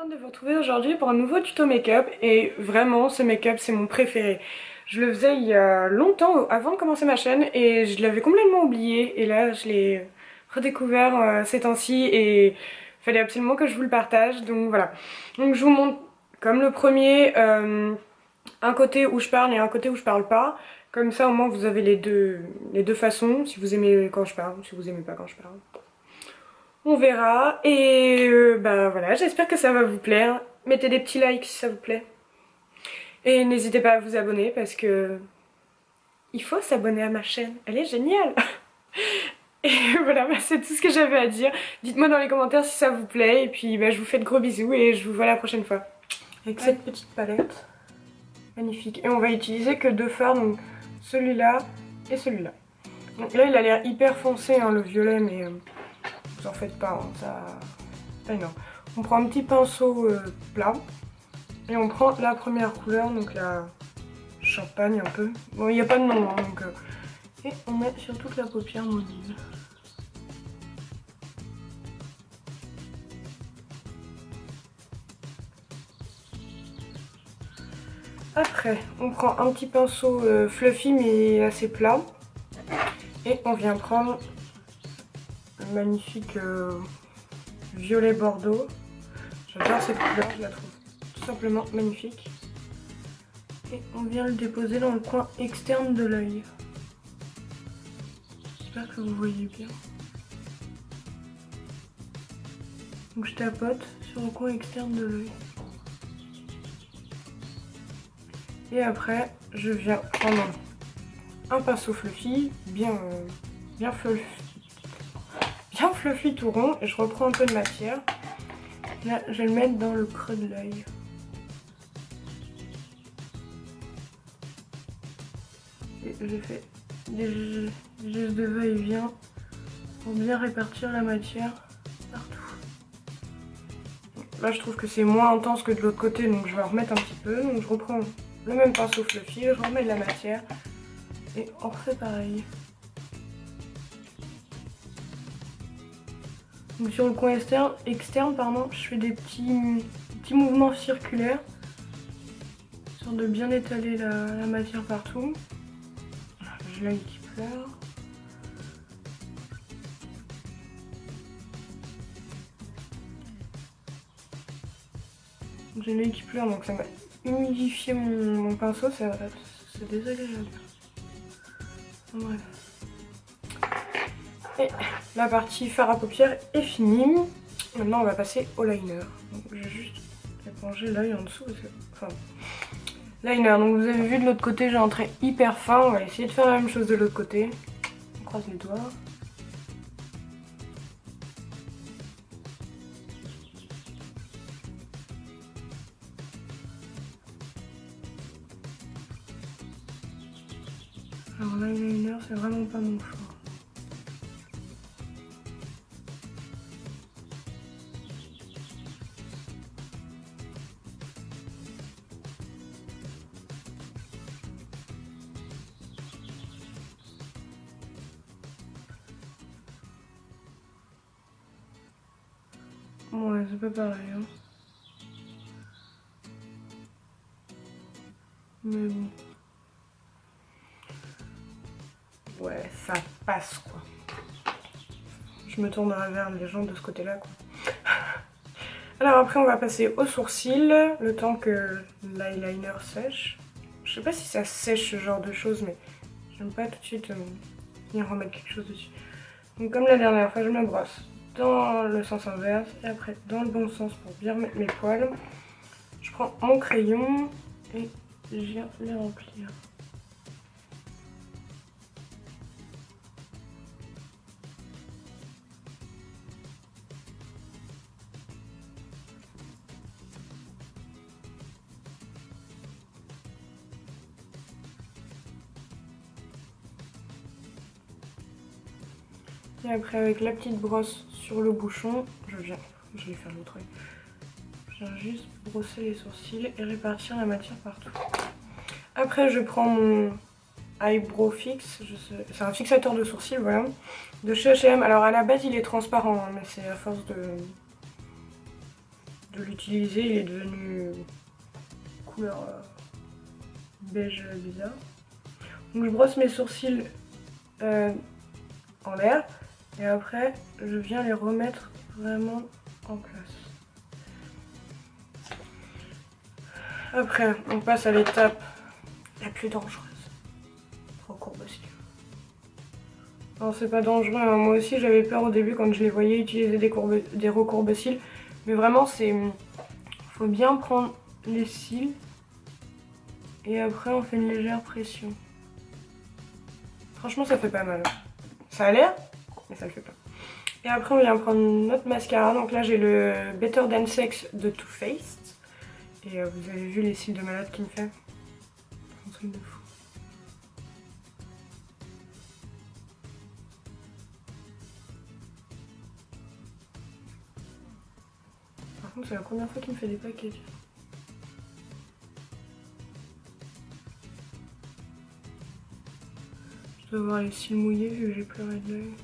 contente de vous retrouver aujourd'hui pour un nouveau tuto make-up et vraiment ce make-up c'est mon préféré. Je le faisais il y a longtemps avant de commencer ma chaîne et je l'avais complètement oublié et là je l'ai redécouvert ces temps-ci et il fallait absolument que je vous le partage, donc voilà. Donc je vous montre comme le premier un côté où je parle et un côté où je parle pas. Comme ça au moins vous avez les deux façons, si vous aimez quand je parle, si vous aimez pas quand je parle. On verra et bah voilà, j'espère que ça va vous plaire. Mettez des petits likes si ça vous plaît. Et n'hésitez pas à vous abonner parce que il faut s'abonner à ma chaîne, elle est géniale. Et voilà, bah, c'est tout ce que j'avais à dire. Dites-moi dans les commentaires si ça vous plaît et puis bah, je vous fais de gros bisous et je vous vois la prochaine fois. Avec cette petite palette, magnifique. Et on va utiliser que deux fards, donc celui-là et celui-là. Donc là il a l'air hyper foncé hein, le violet, mais vous en faites pas, hein, ça... c'est pas énorme. On prend un petit pinceau plat et on prend la première couleur, donc la champagne un peu. Bon, il n'y a pas de nom, hein, donc... Et on met sur toute la paupière mobile. Après, on prend un petit pinceau fluffy mais assez plat. Et on vient prendre le magnifique violet bordeaux. J'adore cette couleur, je la trouve tout simplement magnifique. Et on vient le déposer dans le coin externe de l'œil. J'espère que vous voyez bien. Donc je tapote sur le coin externe de l'œil. Et après, je viens prendre un pinceau fluffy, bien fluffy tout rond, et je reprends un peu de matière. Là, je vais le mettre dans le creux de l'œil. Et je fais des gestes de va-et-vient pour bien répartir la matière partout. Là, je trouve que c'est moins intense que de l'autre côté, donc je vais en remettre un petit peu. Donc je reprends le même pinceau fluffy, je remets de la matière et on refait pareil. Donc sur le coin externe pardon, je fais des petits mouvements circulaires, histoire de bien étaler la matière partout. J'ai l'œil qui pleure. J'ai l'œil qui pleure, donc ça m'a humidifié mon pinceau, c'est désagréable. Bref. Et la partie fard à paupières est finie. Maintenant on va passer au liner. Donc je vais juste éponger l'œil en dessous. Enfin, liner, donc vous avez vu de l'autre côté j'ai un trait hyper fin. On va essayer de faire la même chose de l'autre côté. On croise les doigts. Alors l'eyeliner c'est vraiment pas mon fort. Ouais, c'est pas pareil. Hein. Mais bon. Ouais, ça passe quoi. Je me tourne vers les gens de ce côté-là quoi. Alors après on va passer au sourcil, le temps que l'eyeliner sèche. Je sais pas si ça sèche ce genre de choses, mais j'aime pas tout de suite venir remettre quelque chose dessus. Donc comme la dernière fois, je me brosse dans le sens inverse et après dans le bon sens pour bien mettre mes poils. Je prends mon crayon et je viens les remplir. Et après avec la petite brosse sur le bouchon, je vais faire l'autre œil. Je viens juste brosser les sourcils et répartir la matière partout. Après je prends mon eyebrow fix, c'est un fixateur de sourcils voilà, de chez H&M. Alors à la base il est transparent hein, mais c'est à force de l'utiliser, il est devenu couleur beige bizarre. Donc je brosse mes sourcils en l'air et après je viens les remettre vraiment en place. Après on passe à l'étape la plus dangereuse, recourbe cils. Non, c'est pas dangereux, hein. Moi aussi j'avais peur au début quand je les voyais utiliser des recourbes cils, mais vraiment faut bien prendre les cils et après on fait une légère pression. Franchement ça fait pas mal. Ça a l'air, mais ça le fait pas. Et après on vient prendre notre mascara, donc là j'ai le Better Than Sex de Too Faced. Et vous avez vu les cils de malade qu'il me fait. Un truc de fou. Par contre c'est la première fois qu'il me fait des paquets. Je dois avoir les cils mouillés vu que j'ai pleuré de l'œil.